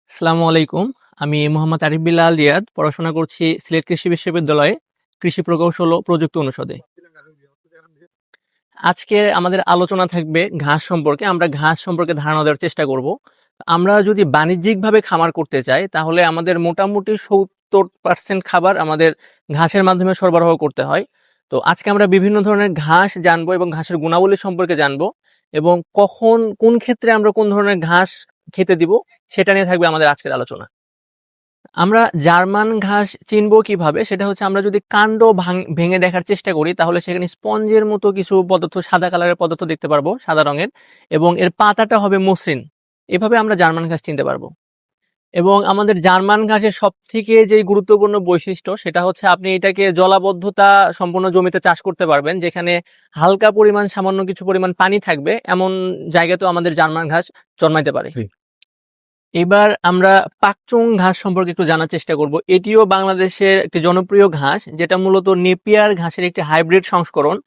আসসালামু আলাইকুম। আমি মোহাম্মদ আরিফ বিল্লাল রিয়াদ পড়াশোনা করছি সিলেট কৃষি বিশ্ববিদ্যালয়ে কৃষি প্রকৌশল ও প্রযুক্তি অনুষদে। আজকে আমাদের আলোচনা থাকবে ঘাস সম্পর্কে। আমরা ঘাস সম্পর্কে ধারণা দেওয়ার চেষ্টা করব। আমরা যদি বাণিজ্যিকভাবে খামার করতে চাই তাহলে আমাদের মোটামুটি 70% খাবার আমাদের ঘাসের মাধ্যমে সরবরাহ করতে হয়। তো আজকে আমরা বিভিন্ন ধরনের ঘাস জানবো এবং ঘাসের গুণাবলী সম্পর্কে জানবো এবং কখন কোন ক্ষেত্রে আমরা কোন ধরনের ঘাস খেতে দিব সেটা নিয়ে থাকবে আমাদের আজকের আলোচনা। আমরা জার্মান ঘাস চিনবো কিভাবে? সেটা হচ্ছে আমরা যদি কাণ্ড ভেঙে দেখার চেষ্টা করি তাহলে সেখানে স্পঞ্জের মতো কিছু পদার্থ, সাদা কালারের পদার্থ দেখতে পারবো, সাদা রঙের, এবং এর পাতাটা হবে মসৃণ। এভাবে আমরা জার্মান ঘাস চিনতে পারবো। এবং আমাদের জার্মান ঘাসের সবথেকে যে গুরুত্বপূর্ণ বৈশিষ্ট্য সেটা হচ্ছে আপনি এটাকে জলাবদ্ধতা সম্পন্ন জমিতে চাষ করতে পারবেন, যেখানে হালকা পরিমাণ সামান্য কিছু পরিমাণ পানি থাকবে এমন জায়গাতেও আমাদের জার্মান ঘাস জন্মাইতে পারে। এবার আমরা পাকচুং ঘাস সম্পর্কে একটু জানার চেষ্টা করব। এটিও বাংলাদেশের একটি জনপ্রিয় ঘাস, যেটা মূলত নেপিয়ার ঘাসের একটি হাইব্রিড সংস্করণ।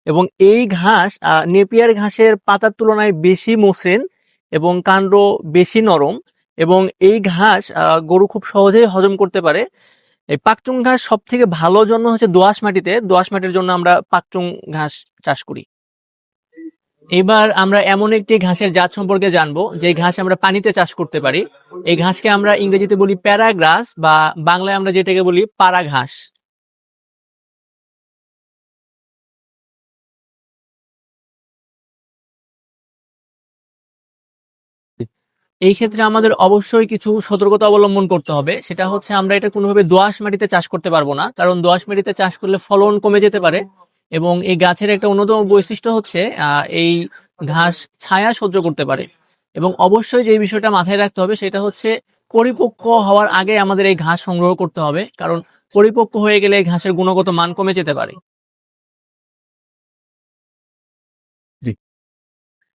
এবং এই ঘাস নেপিয়ার ঘাসের পাতার তুলনায় বেশি মসৃণ এবং কাণ্ড বেশি নরম, এবং এই ঘাস গরু খুব সহজেই হজম করতে পারে। এই পাকচুং ঘাস সব থেকে ভালো জন্ম হচ্ছে দোআঁশ মাটিতে। দোআঁশ মাটির জন্য আমরা পাকচুং ঘাস চাষ করি। এবার আমরা এমন একটি ঘাসের জাত সম্পর্কে জানবো যে ঘাস আমরা পানিতে চাষ করতে পারি। এই ঘাসকে আমরা ইংরেজিতে বলি প্যারাগ্রাস, বা বাংলায় আমরা যেটাকে বলি পাড়া ঘাস। এই ক্ষেত্রে আমাদের অবশ্যই কিছু সতর্কতা অবলম্বন করতে হবে। সেটা হচ্ছে আমরা এটা কোনোভাবে দোআঁশ মাটিতে চাষ করতে পারবো না, কারণ দোআঁশ মাটিতে চাষ করলে ফলন কমে যেতে পারে। এবং এই গাছের একটা অন্যতম বৈশিষ্ট্য হচ্ছে এই ঘাস ছায়া সহ্য করতে পারে। এবং অবশ্যই যে বিষয়টা মাথায় রাখতে হবে সেটা হচ্ছে পরিপক্ক হওয়ার আগে আমাদের এই ঘাস সংগ্রহ করতে হবে, কারণ পরিপক্ক হয়ে গেলে এই ঘাসের গুণগত মান কমে যেতে পারে।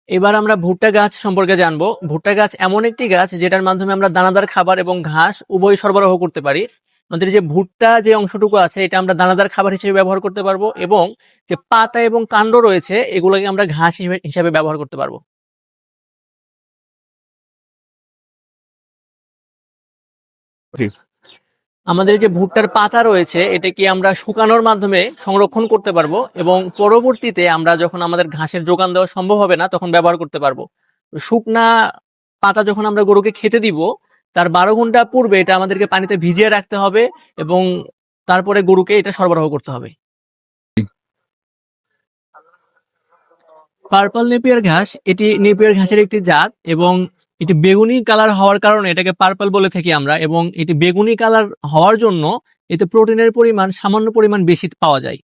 এবার আমরা ভুট্টা গাছ সম্পর্কে জানবো। ভুট্টা গাছ এমন একটি গাছ যেটার মাধ্যমে আমরা দানাদার খাবার এবং ঘাস উভয় সরবরাহ করতে পারি। আমাদের যে ভুট্টা যে অংশটুকু আছে এটা আমরা দানাদার খাবার হিসেবে ব্যবহার করতে পারবো, এবং যে পাতা এবং কাণ্ড রয়েছে এগুলোকে আমরা ঘাস হিসেবে ব্যবহার করতে পারবো। আমাদের যে ভুট্টার পাতা রয়েছে এটা কি আমরা শুকানোর মাধ্যমে সংরক্ষণ করতে পারবো, এবং পরবর্তীতে আমরা যখন আমাদের ঘাসের যোগান দেওয়া সম্ভব হবে না তখন ব্যবহার করতে পারবো। শুকনা পাতা যখন আমরা গরুকে খেতে দিব তার 12 ঘন্টা পূর্বে এটা আমাদেরকে পানিতে ভিজিয়ে রাখতে হবে, এবং তারপরে গরুকে এটা সরবরাহ করতে হবে। পার্পল নেপিয়ার ঘাস, এটি নেপিয়ার ঘাসের একটি জাত, এবং এটি বেগুনি কালার হওয়ার কারণে এটাকে পার্পল বলে থাকি আমরা। এবং এটি বেগুনি কালার হওয়ার জন্য এতে প্রোটিনের পরিমাণ সামান্য পরিমাণ বেশি পাওয়া যায়।